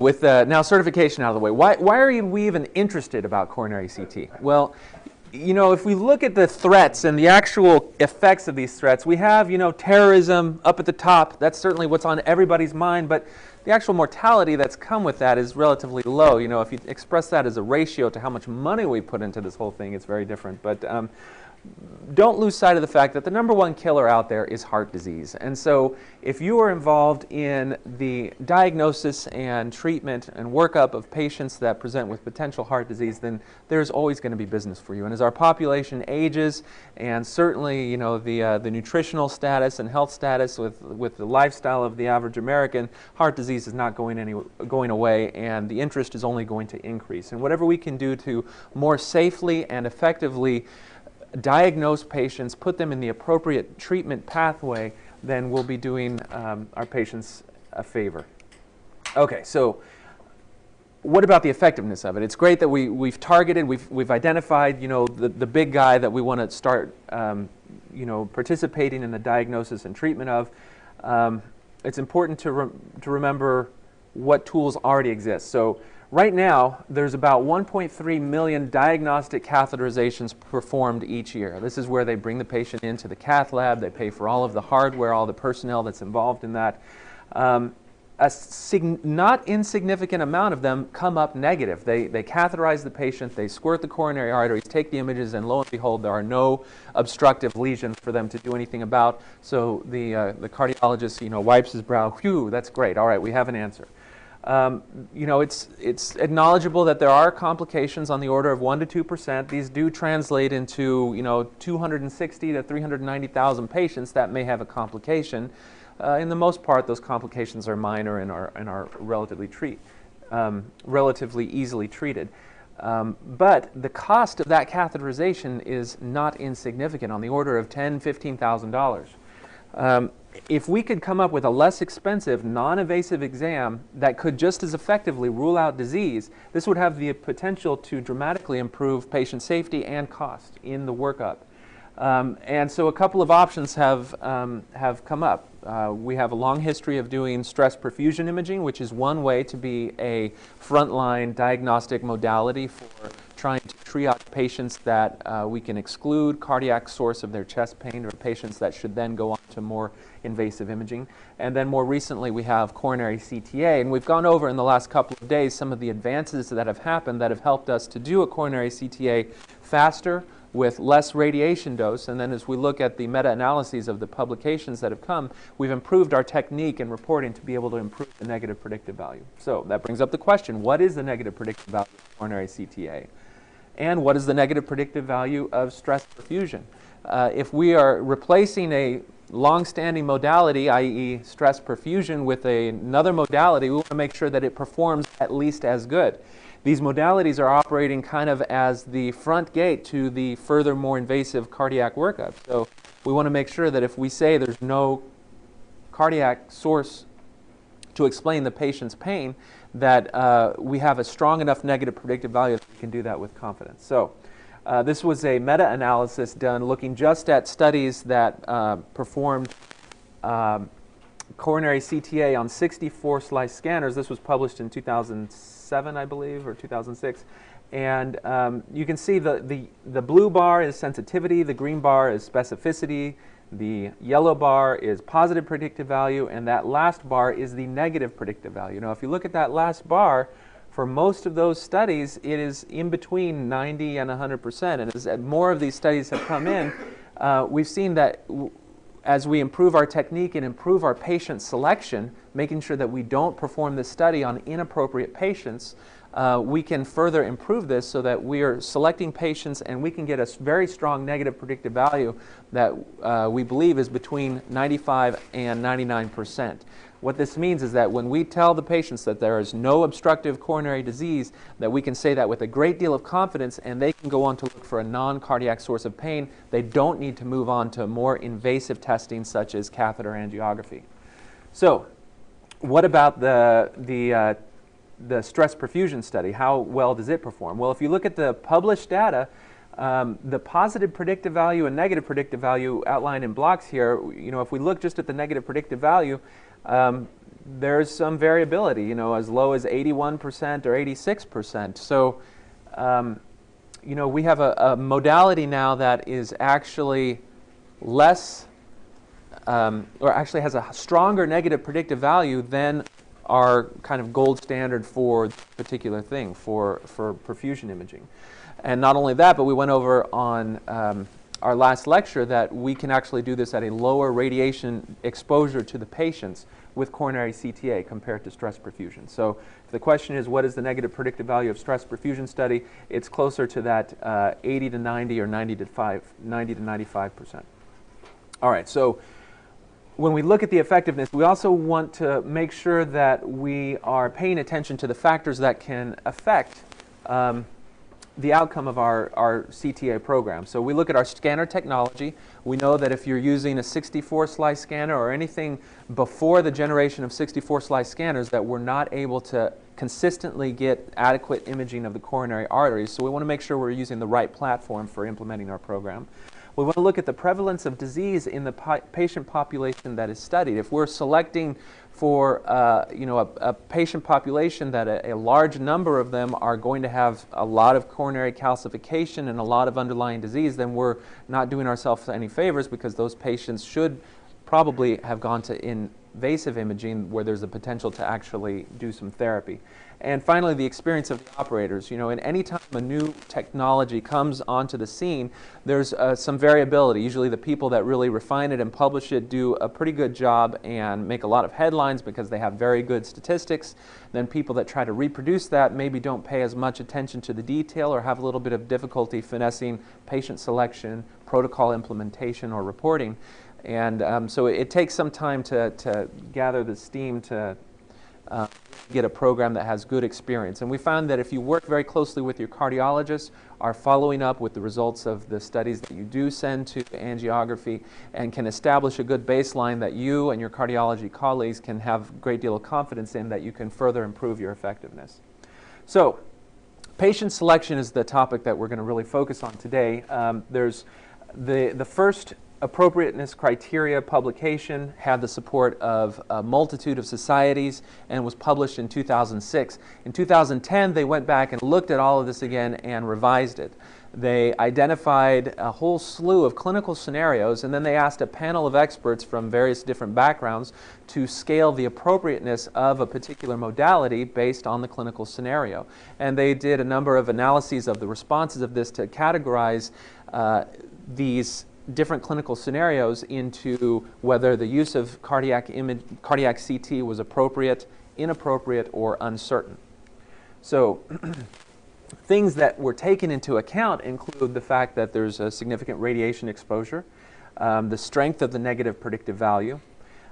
with now certification out of the way, why are we even interested about coronary CT? Well, you know, if we look at the threats and the actual effects of these threats, we have, you know, terrorism up at the top. That's certainly what's on everybody's mind, but the actual mortality that's come with that is relatively low. You know, if you express that as a ratio to how much money we put into this whole thing, it's very different. But don't lose sight of the fact that the #1 killer out there is heart disease. And so if you are involved in the diagnosis and treatment and workup of patients that present with potential heart disease, then there's always going to be business for you. And as our population ages, and certainly, you know, the nutritional status and health status with the lifestyle of the average American, heart disease is not going away, and the interest is only going to increase. And whatever we can do to more safely and effectively diagnose patients, put them in the appropriate treatment pathway, then we'll be doing our patients a favor. Okay, so what about the effectiveness of it? It's great that we've targeted, we've identified, you know, the big guy that we want to start, you know, participating in the diagnosis and treatment of. It's important to remember what tools already exist. So right now, there's about 1.3 million diagnostic catheterizations performed each year. This is where they bring the patient into the cath lab, they pay for all of the hardware, all the personnel that's involved in that. A not insignificant amount of them come up negative. They catheterize the patient, they squirt the coronary arteries, take the images, and lo and behold, there are no obstructive lesions for them to do anything about. So the cardiologist, you know, wipes his brow. Phew, that's great. All right, we have an answer. You know, it's acknowledgeable that there are complications on the order of 1 to 2%. These do translate into, you know, 260 to 390,000 patients that may have a complication. In the most part, those complications are minor and are relatively easily treated. But the cost of that catheterization is not insignificant, on the order of $10,000, $15,000. If we could come up with a less expensive, non-invasive exam that could just as effectively rule out disease, this would have the potential to dramatically improve patient safety and cost in the workup. And so a couple of options have come up. We have a long history of doing stress perfusion imaging, which is one way to be a frontline diagnostic modality for trying to triage patients that we can exclude cardiac source of their chest pain, or patients that should then go on to more invasive imaging. And then more recently we have coronary CTA, and we've gone over in the last couple of days some of the advances that have happened that have helped us to do a coronary CTA faster, with less radiation dose. And then as we look at the meta-analyses of the publications that have come, we've improved our technique in reporting to be able to improve the negative predictive value. So that brings up the question, what is the negative predictive value of coronary CTA? And what is the negative predictive value of stress perfusion? If we are replacing a long-standing modality, i.e. stress perfusion, with another modality, we want to make sure that it performs at least as good. These modalities are operating kind of as the front gate to the further, more invasive cardiac workup. So we want to make sure that if we say there's no cardiac source to explain the patient's pain, that we have a strong enough negative predictive value that we can do that with confidence. So this was a meta-analysis done looking just at studies that performed coronary CTA on 64 slice scanners. This was published in 2007, I believe, or 2006. And you can see the blue bar is sensitivity, the green bar is specificity, the yellow bar is positive predictive value, and that last bar is the negative predictive value. Now, if you look at that last bar, for most of those studies, it is in between 90 and 100%. And as more of these studies have come in, we've seen that as we improve our technique and improve our patient selection, making sure that we don't perform this study on inappropriate patients, we can further improve this so that we are selecting patients and we can get a very strong negative predictive value that we believe is between 95 and 99%. What this means is that when we tell the patients that there is no obstructive coronary disease, that we can say that with a great deal of confidence, and they can go on to look for a non-cardiac source of pain. They don't need to move on to more invasive testing such as catheter angiography. So what about the stress perfusion study? How well does it perform? Well, if you look at the published data, the positive predictive value and negative predictive value outlined in blocks here, you know, if we look just at the negative predictive value, there's some variability, you know, as low as 81% or 86%. So, you know, we have a modality now that is actually less, or actually has a stronger negative predictive value than our kind of gold standard for this particular thing, for perfusion imaging. And not only that, but we went over on our last lecture that we can actually do this at a lower radiation exposure to the patients with coronary CTA compared to stress perfusion. So if the question is, what is the negative predictive value of stress perfusion study, it's closer to that 80 to 90 or 90 to 95%. All right, so when we look at the effectiveness, we also want to make sure that we are paying attention to the factors that can affect the outcome of our CTA program. So we look at our scanner technology. We know that if you're using a 64-slice scanner or anything before the generation of 64-slice scanners, that we're not able to consistently get adequate imaging of the coronary arteries. So we want to make sure we're using the right platform for implementing our program. We want to look at the prevalence of disease in the patient population that is studied. If we're selecting for you know, a patient population that a large number of them are going to have a lot of coronary calcification and a lot of underlying disease, then we're not doing ourselves any favors, because those patients should probably have gone to invasive imaging where there's a potential to actually do some therapy. And finally, the experience of the operators. You know, and any time a new technology comes onto the scene, there's some variability. Usually the people that really refine it and publish it do a pretty good job and make a lot of headlines because they have very good statistics. Then people that try to reproduce that maybe don't pay as much attention to the detail or have a little bit of difficulty finessing patient selection, protocol implementation, or reporting. And so it takes some time to gather the steam to get a program that has good experience. And we found that if you work very closely with your cardiologist, are following up with the results of the studies that you do send to angiography, and can establish a good baseline that you and your cardiology colleagues can have a great deal of confidence in, that you can further improve your effectiveness. So patient selection is the topic that we're going to really focus on today. There's the first appropriateness criteria publication had the support of a multitude of societies and was published in 2006. In 2010, they went back and looked at all of this again and revised it. They identified a whole slew of clinical scenarios, and then they asked a panel of experts from various different backgrounds to scale the appropriateness of a particular modality based on the clinical scenario. And they did a number of analyses of the responses of this to categorize these different clinical scenarios into whether the use of cardiac CT was appropriate, inappropriate, or uncertain. So things that were taken into account include the fact that there's a significant radiation exposure, the strength of the negative predictive value,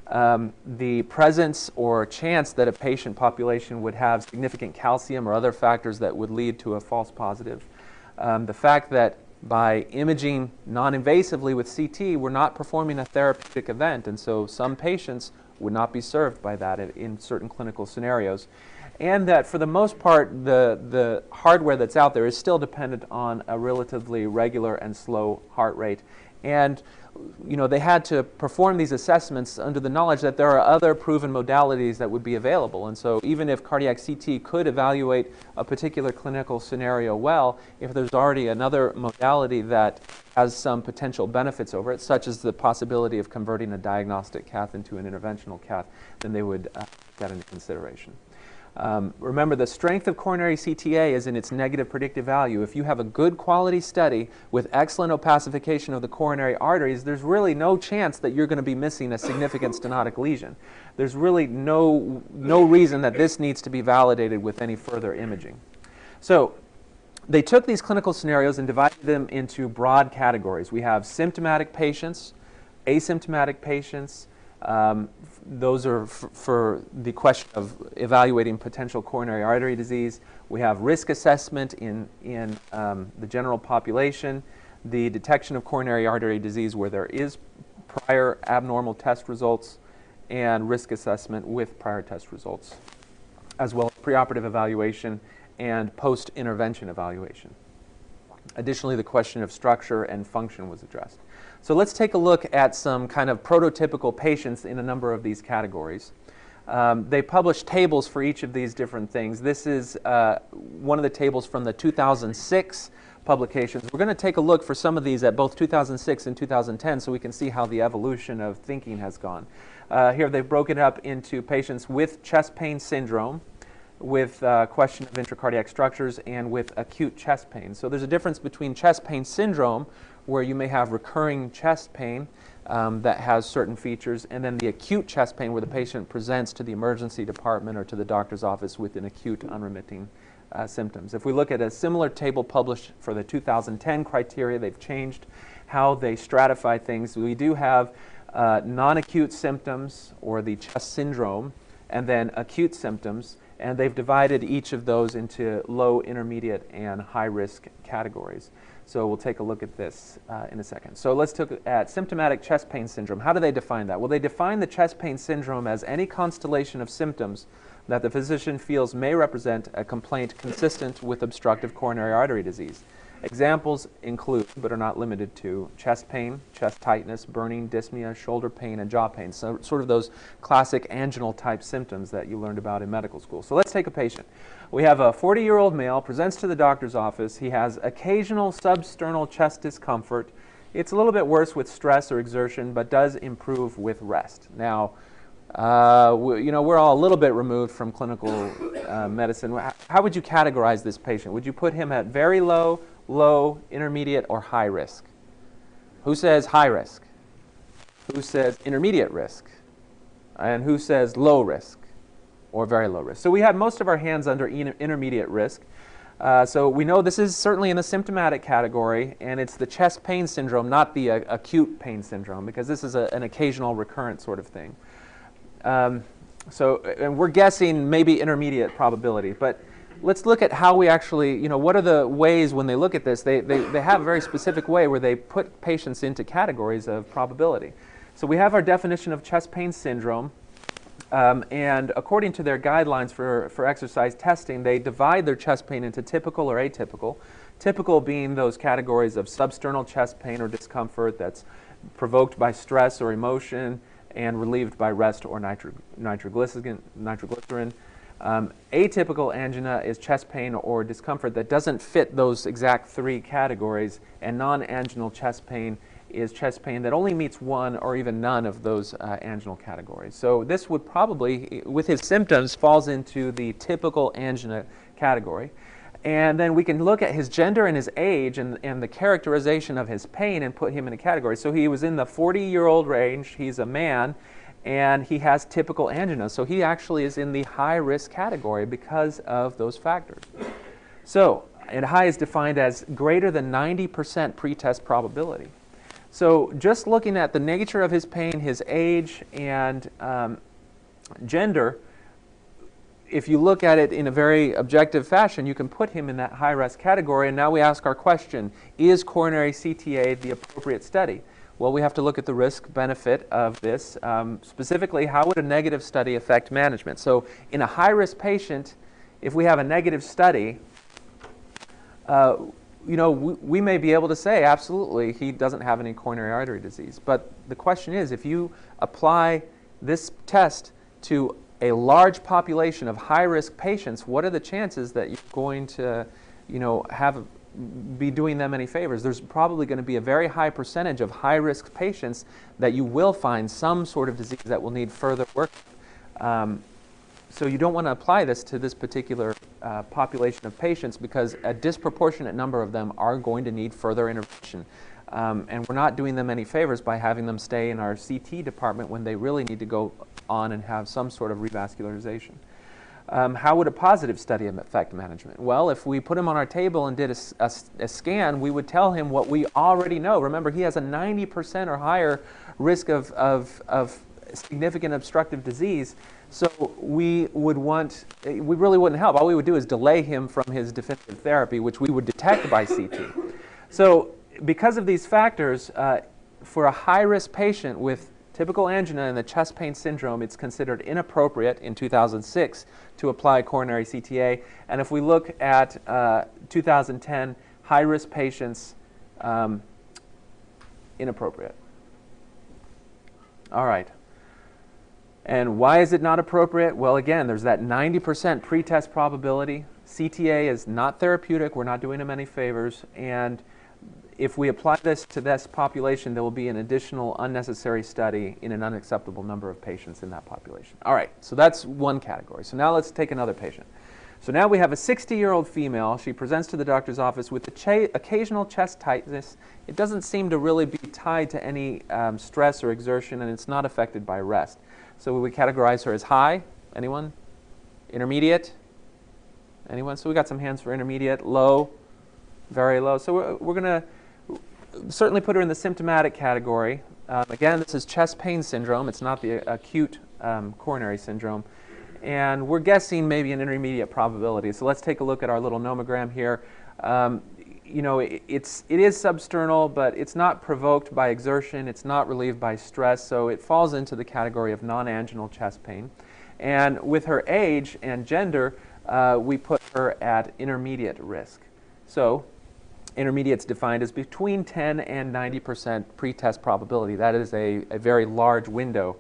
the presence or chance that a patient population would have significant calcium or other factors that would lead to a false positive, the fact that by imaging non-invasively with CT, we're not performing a therapeutic event, and so some patients would not be served by that in certain clinical scenarios. And that for the most part, the hardware that's out there is still dependent on a relatively regular and slow heart rate. And you know, they had to perform these assessments under the knowledge that there are other proven modalities that would be available. And so even if cardiac CT could evaluate a particular clinical scenario well, if there's already another modality that has some potential benefits over it, such as the possibility of converting a diagnostic cath into an interventional cath, then they would take that into consideration. Remember, the strength of coronary CTA is in its negative predictive value. If you have a good quality study with excellent opacification of the coronary arteries, there's really no chance that you're going to be missing a significant stenotic lesion. There's really no reason that this needs to be validated with any further imaging. So they took these clinical scenarios and divided them into broad categories. We have symptomatic patients, asymptomatic patients. Those are for the question of evaluating potential coronary artery disease. We have risk assessment in the general population, the detection of coronary artery disease where there is prior abnormal test results, and risk assessment with prior test results, as well as preoperative evaluation and post-intervention evaluation. Additionally, the question of structure and function was addressed. So let's take a look at some kind of prototypical patients in a number of these categories. They published tables for each of these different things. This is one of the tables from the 2006 publications. We're going to take a look for some of these at both 2006 and 2010 so we can see how the evolution of thinking has gone. Here they've broken it up into patients with chest pain syndrome, with question of intracardiac structures, and with acute chest pain. So there's a difference between chest pain syndrome, where you may have recurring chest pain that has certain features, and then the acute chest pain where the patient presents to the emergency department or to the doctor's office with an acute unremitting symptoms. If we look at a similar table published for the 2010 criteria, they've changed how they stratify things. We do have non-acute symptoms, or the chest syndrome, and then acute symptoms, and they've divided each of those into low, intermediate, and high-risk categories. So we'll take a look at this in a second. So let's look at symptomatic chest pain syndrome. How do they define that? Well, they define the chest pain syndrome as any constellation of symptoms that the physician feels may represent a complaint consistent with obstructive coronary artery disease. Examples include, but are not limited to, chest pain, chest tightness, burning, dyspnea, shoulder pain, and jaw pain. So sort of those classic anginal type symptoms that you learned about in medical school. So let's take a patient. We have a 40-year-old male, presents to the doctor's office. He has occasional substernal chest discomfort. It's a little bit worse with stress or exertion, but does improve with rest. Now, we're all a little bit removed from clinical medicine. How would you categorize this patient? Would you put him at very low, low, intermediate, or high risk? Who says high risk? Who says intermediate risk? And who says low risk or very low risk? So we have most of our hands under intermediate risk. So we know this is certainly in the symptomatic category, and it's the chest pain syndrome, not the acute pain syndrome, because this is an occasional recurrent sort of thing. And we're guessing maybe intermediate probability, but let's look at how we actually, what are the ways when they look at this? They have a very specific way where they put patients into categories of probability. So we have our definition of chest pain syndrome, and according to their guidelines for exercise testing, they divide their chest pain into typical or atypical. Typical being those categories of substernal chest pain or discomfort that's provoked by stress or emotion, and relieved by rest or nitroglycerin. Atypical angina is chest pain or discomfort that doesn't fit those exact three categories, and non-anginal chest pain is chest pain that only meets one or even none of those anginal categories. So this would probably, with his symptoms, falls into the typical angina category. And then we can look at his gender and his age and the characterization of his pain and put him in a category. So he was in the 40-year-old range. He's a man, and he has typical angina. So he actually is in the high-risk category because of those factors. So, and high is defined as greater than 90% pretest probability. So just looking at the nature of his pain, his age, and gender, if you look at it in a very objective fashion, you can put him in that high-risk category. And now we ask our question, is coronary CTA the appropriate study? Well, we have to look at the risk-benefit of this. Specifically, how would a negative study affect management? So in a high-risk patient, if we have a negative study, we may be able to say, absolutely, he doesn't have any coronary artery disease. But the question is, if you apply this test to a large population of high-risk patients, what are the chances that you're going to, be doing them any favors? There's probably going to be a very high percentage of high-risk patients that you will find some sort of disease that will need further work. So you don't want to apply this to this particular population of patients because a disproportionate number of them are going to need further intervention. And we're not doing them any favors by having them stay in our CT department when they really need to go on and have some sort of revascularization. How would a positive study affect management? Well, if we put him on our table and did a scan, we would tell him what we already know. Remember, he has a 90% or higher risk of significant obstructive disease. So we really wouldn't help. All we would do is delay him from his definitive therapy, which we would detect by CT. So because of these factors, for a high-risk patient with typical angina and the chest pain syndrome, it's considered inappropriate in 2006 to apply coronary CTA. And if we look at 2010, high-risk patients, inappropriate. All right. And why is it not appropriate? Well, again, there's that 90% pretest probability. CTA is not therapeutic. We're not doing them any favors. And if we apply this to this population, there will be an additional unnecessary study in an unacceptable number of patients in that population. All right, so that's one category. So now let's take another patient. So now we have a 60-year-old female. She presents to the doctor's office with occasional chest tightness. It doesn't seem to really be tied to any stress or exertion, and it's not affected by rest. So we categorize her as high. Anyone? Intermediate? Anyone? So we got some hands for intermediate, low, very low. So we're going to certainly put her in the symptomatic category. Again, this is chest pain syndrome. It's not the acute coronary syndrome. And we're guessing maybe an intermediate probability. So let's take a look at our little nomogram here. You know, it is substernal, but it's not provoked by exertion. It's not relieved by stress. So it falls into the category of non-anginal chest pain. And with her age and gender, we put her at intermediate risk. So intermediate's defined as between 10 and 90% pretest probability. That is a very large window.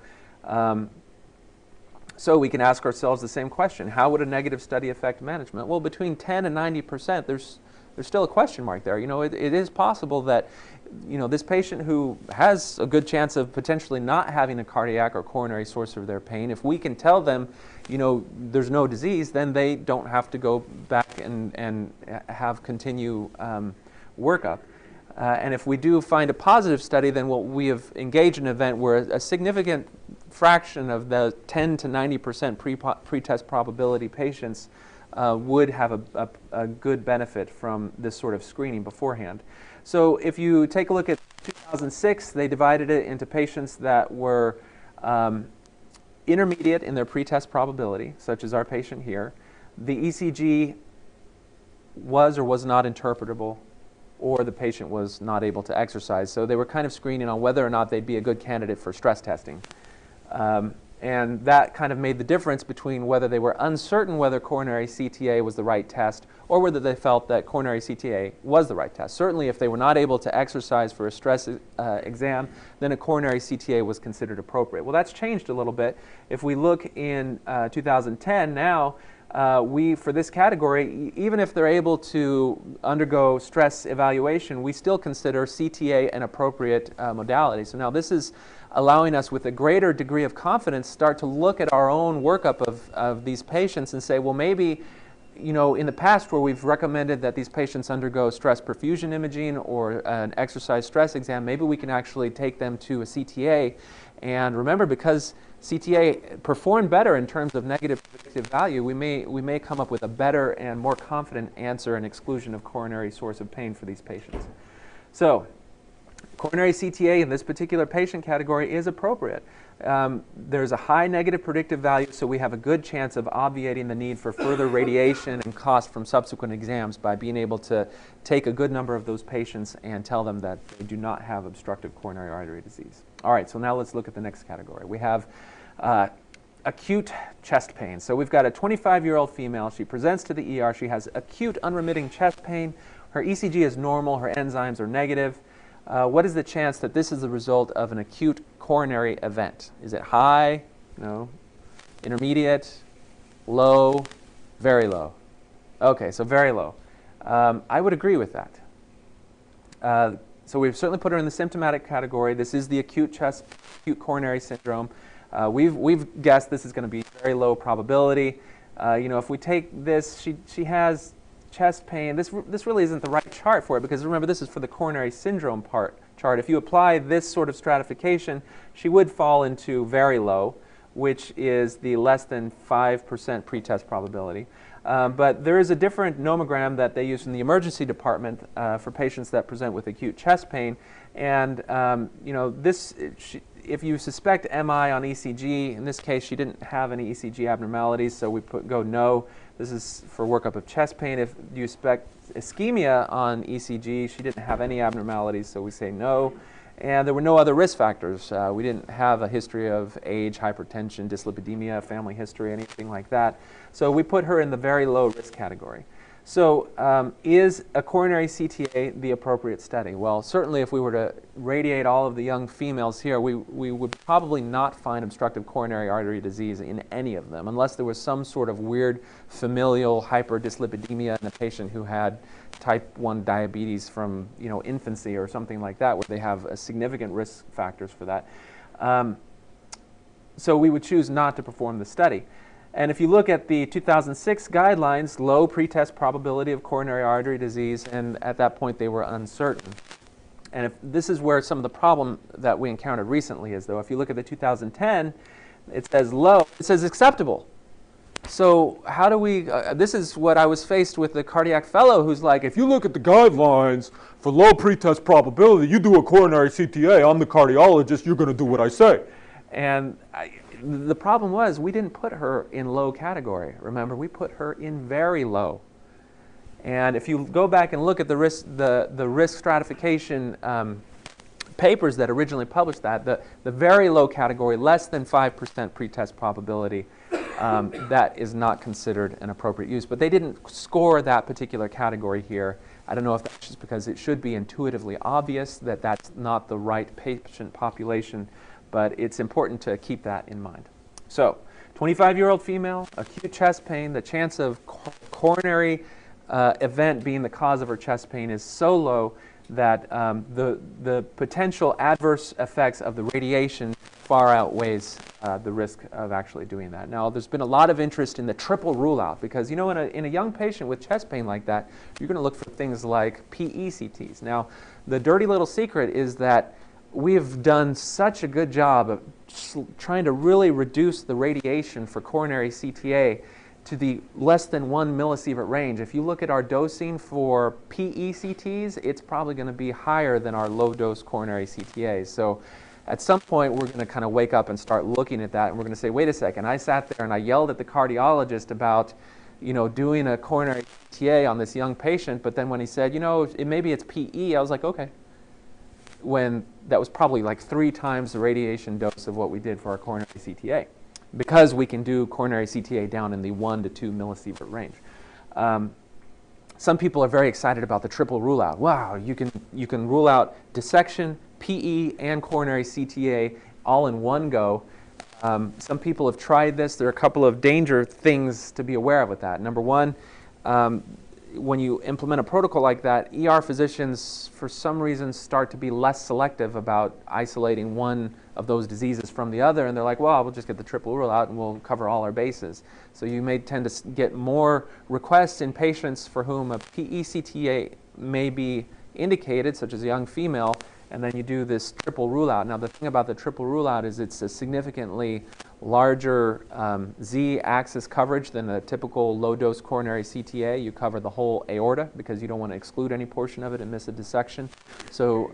So we can ask ourselves the same question. How would a negative study affect management? Well, between 10 and 90%, there's still a question mark there. You know, it is possible that, you know, this patient who has a good chance of potentially not having a cardiac or coronary source of their pain, if we can tell them, you know, there's no disease, then they don't have to go back and have continue workup. And if we do find a positive study, then we have engaged in an event where a significant fraction of the 10 to 90% pretest probability patients would have a good benefit from this sort of screening beforehand. So if you take a look at 2006, they divided it into patients that were intermediate in their pretest probability, such as our patient here. The ECG was or was not interpretable, or the patient was not able to exercise. So they were kind of screening on whether or not they'd be a good candidate for stress testing. And that kind of made the difference between whether they were uncertain whether coronary CTA was the right test or whether they felt that coronary CTA was the right test. Certainly if they were not able to exercise for a stress exam, then a coronary CTA was considered appropriate. Well, that's changed a little bit. If we look in 2010 now, for this category, even if they're able to undergo stress evaluation, we still consider CTA an appropriate modality. So now this is allowing us with a greater degree of confidence start to look at our own workup of these patients and say, well, maybe, you know, in the past where we've recommended that these patients undergo stress perfusion imaging or an exercise stress exam, maybe we can actually take them to a CTA. And remember, because CTA performed better in terms of negative predictive value, we may come up with a better and more confident answer and exclusion of coronary source of pain for these patients. So coronary CTA in this particular patient category is appropriate. There's a high negative predictive value, so we have a good chance of obviating the need for further radiation and cost from subsequent exams by being able to take a good number of those patients and tell them that they do not have obstructive coronary artery disease. All right, so now let's look at the next category. We have acute chest pain. So we've got a 25-year-old female. She presents to the ER. She has acute unremitting chest pain. Her ECG is normal. Her enzymes are negative. What is the chance that this is the result of an acute coronary event? Is it high? No. Intermediate? Low? Very low? Okay, so very low. I would agree with that. So we've certainly put her in the symptomatic category. This is the acute coronary syndrome. We've guessed this is going to be very low probability. You know, if we take this, she has chest pain. This really isn't the right chart for it because remember, this is for the coronary syndrome chart. If you apply this sort of stratification, she would fall into very low, which is the less than 5% pretest probability. But there is a different nomogram that they use in the emergency department for patients that present with acute chest pain. And you know, if you suspect MI on ECG, in this case she didn't have any ECG abnormalities, so we go no. This is for workup of chest pain. If you suspect ischemia on ECG, she didn't have any abnormalities, so we say no. And there were no other risk factors. We didn't have a history of age, hypertension, dyslipidemia, family history, anything like that. So we put her in the very low risk category. So is a coronary CTA the appropriate study? Well, certainly if we were to radiate all of the young females here, we would probably not find obstructive coronary artery disease in any of them, unless there was some sort of weird familial hyperdyslipidemia in a patient who had type 1 diabetes from infancy or something like that, where they have a significant risk factors for that. So we would choose not to perform the study. And if you look at the 2006 guidelines, low pretest probability of coronary artery disease, and at that point they were uncertain. And this is where some of the problem that we encountered recently is, though. If you look at the 2010, it says low, it says acceptable. So how do we, this is what I was faced with the cardiac fellow who's like, if you look at the guidelines for low pretest probability, you do a coronary CTA, I'm the cardiologist, you're going to do what I say. And the problem was we didn't put her in low category. Remember, we put her in very low. And if you go back and look at the risk stratification papers that originally published that, the very low category, less than 5% pretest probability, that is not considered an appropriate use. But they didn't score that particular category here. I don't know if that's just because it should be intuitively obvious that that's not the right patient population, but it's important to keep that in mind. So, 25-year-old female, acute chest pain, the chance of coronary event being the cause of her chest pain is so low that the potential adverse effects of the radiation far outweighs the risk of actually doing that. Now, there's been a lot of interest in the triple rule-out because, in a young patient with chest pain like that, you're going to look for things like PE-CTs. Now, the dirty little secret is that we've done such a good job of trying to really reduce the radiation for coronary CTA to the less than 1 millisievert range. If you look at our dosing for PE-CTs, it's probably going to be higher than our low-dose coronary CTAs. So at some point, we're going to kind of wake up and start looking at that, and we're going to say, wait a second, I sat there and I yelled at the cardiologist about doing a coronary CTA on this young patient, but then when he said, maybe it's PE, I was like, okay. When that was probably like 3 times the radiation dose of what we did for our coronary CTA, because we can do coronary CTA down in the 1 to 2 millisievert range. Some people are very excited about the triple rule out. Wow, you can rule out dissection, PE, and coronary CTA all in one go. Some people have tried this. There are a couple of danger things to be aware of with that. Number one, when you implement a protocol like that, ER physicians, for some reason, start to be less selective about isolating one of those diseases from the other, and they're like, well, we'll just get the triple rule out and we'll cover all our bases. So you may tend to get more requests in patients for whom a PE-CTA may be indicated, such as a young female, and then you do this triple rule out. Now, the thing about the triple rule out is it's a significantly larger Z-axis coverage than a typical low-dose coronary CTA. You cover the whole aorta because you don't want to exclude any portion of it and miss a dissection. So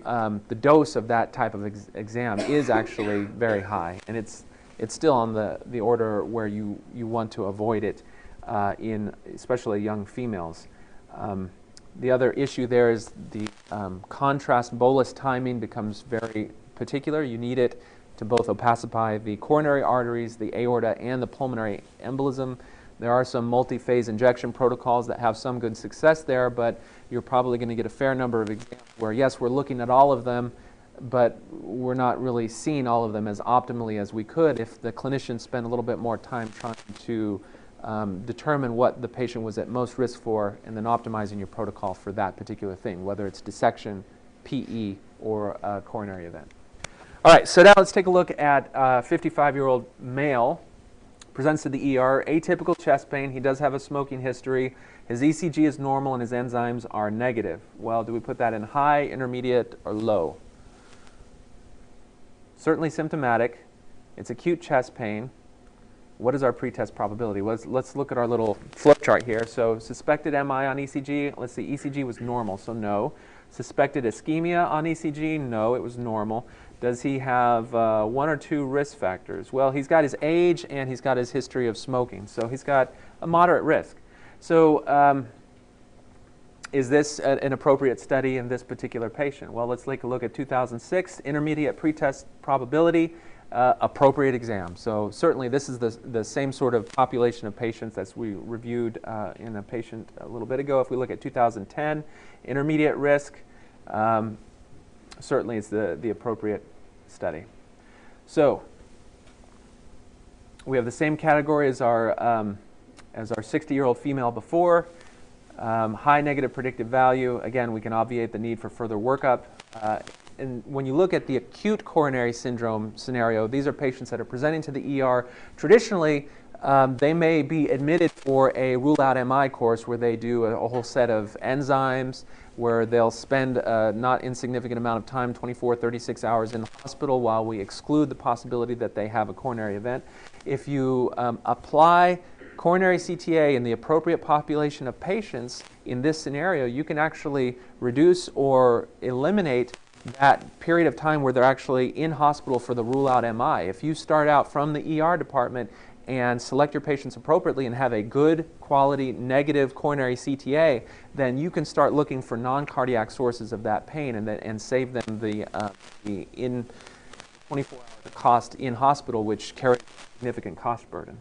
the dose of that type of exam is actually very high, and it's still on the order where you want to avoid it in especially young females. The other issue there is the contrast bolus timing becomes very particular. You need it to both opacify the coronary arteries, the aorta, and the pulmonary embolism. There are some multi-phase injection protocols that have some good success there, but you're probably going to get a fair number of exams where, yes, we're looking at all of them, but we're not really seeing all of them as optimally as we could if the clinicians spend a little bit more time trying to determine what the patient was at most risk for and then optimizing your protocol for that particular thing, whether it's dissection, PE, or a coronary event. All right, so now let's take a look at a 55-year-old male. Presents to the ER, atypical chest pain. He does have a smoking history. His ECG is normal and his enzymes are negative. Well, do we put that in high, intermediate, or low? Certainly symptomatic. It's acute chest pain. What is our pretest probability? Let's look at our little flow chart here. So suspected MI on ECG. Let's see, ECG was normal, so no. Suspected ischemia on ECG. No, it was normal. Does he have 1 or 2 risk factors? Well, he's got his age and he's got his history of smoking. So he's got a moderate risk. So is this an appropriate study in this particular patient? Well, let's take a look at 2006, intermediate pretest probability. appropriate exam. So certainly this is the same sort of population of patients as we reviewed in a patient a little bit ago. If we look at 2010, intermediate risk, certainly it's the appropriate study. So we have the same category as our 60-year-old female before. High negative predictive value. Again, we can obviate the need for further workup. And when you look at the acute coronary syndrome scenario, these are patients that are presenting to the ER. Traditionally, they may be admitted for a rule-out MI course where they do a whole set of enzymes, where they'll spend a not insignificant amount of time, 24, 36 hours in the hospital, while we exclude the possibility that they have a coronary event. If you apply coronary CTA in the appropriate population of patients in this scenario, you can actually reduce or eliminate that period of time where they're actually in hospital for the rule-out MI. If you start out from the ER department and select your patients appropriately and have a good quality negative coronary CTA, then you can start looking for non-cardiac sources of that pain and save them the in 24 hour cost in hospital, which carries a significant cost burden.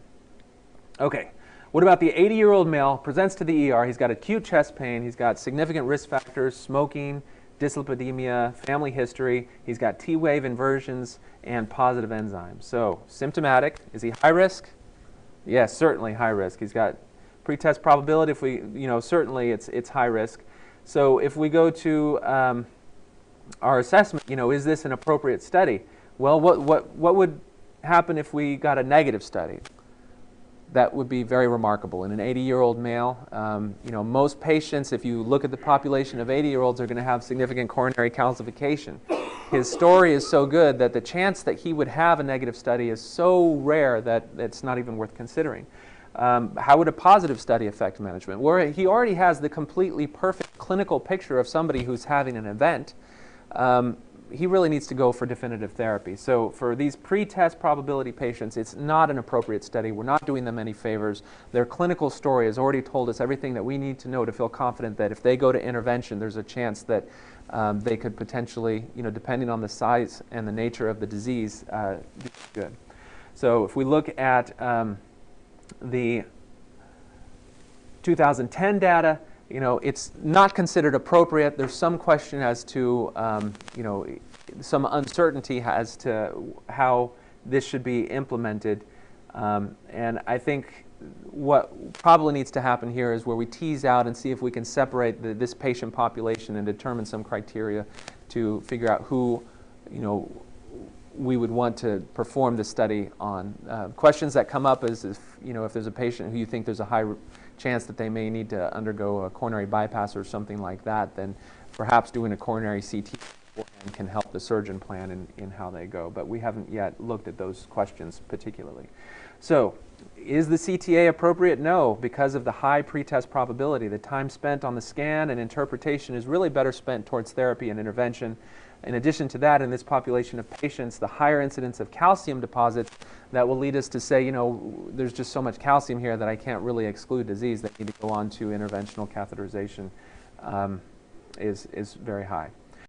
Okay, what about the 80-year-old male, presents to the ER, he's got acute chest pain, he's got significant risk factors, smoking, dyslipidemia, family history, he's got T-wave inversions, and positive enzymes. So, symptomatic, is he high risk? Yes, certainly high risk. He's got pretest probability, if we, certainly it's high risk. So if we go to our assessment, is this an appropriate study? Well, what would happen if we got a negative study? That would be very remarkable. In an 80-year-old male, most patients, if you look at the population of 80-year-olds, are going to have significant coronary calcification. His story is so good that the chance that he would have a negative study is so rare that it's not even worth considering. How would a positive study affect management? Where he already has the completely perfect clinical picture of somebody who's having an event, he really needs to go for definitive therapy. So for these pre-test probability patients, it's not an appropriate study. We're not doing them any favors. Their clinical story has already told us everything that we need to know to feel confident that if they go to intervention, there's a chance that they could potentially, depending on the size and the nature of the disease, do good. So if we look at the 2010 data, it's not considered appropriate. There's some question as to, some uncertainty as to how this should be implemented. And I think what probably needs to happen here is where we tease out and see if we can separate this patient population and determine some criteria to figure out who, we would want to perform the study on. Questions that come up is if there's a patient who you think there's a high chance that they may need to undergo a coronary bypass or something like that, then perhaps doing a coronary CT can help the surgeon plan in how they go. But we haven't yet looked at those questions particularly. So, is the CTA appropriate? No, because of the high pretest probability. The time spent on the scan and interpretation is really better spent towards therapy and intervention. In addition to that, in this population of patients, the higher incidence of calcium deposits that will lead us to say, there's just so much calcium here that I can't really exclude disease. They need to go on to interventional catheterization is very high.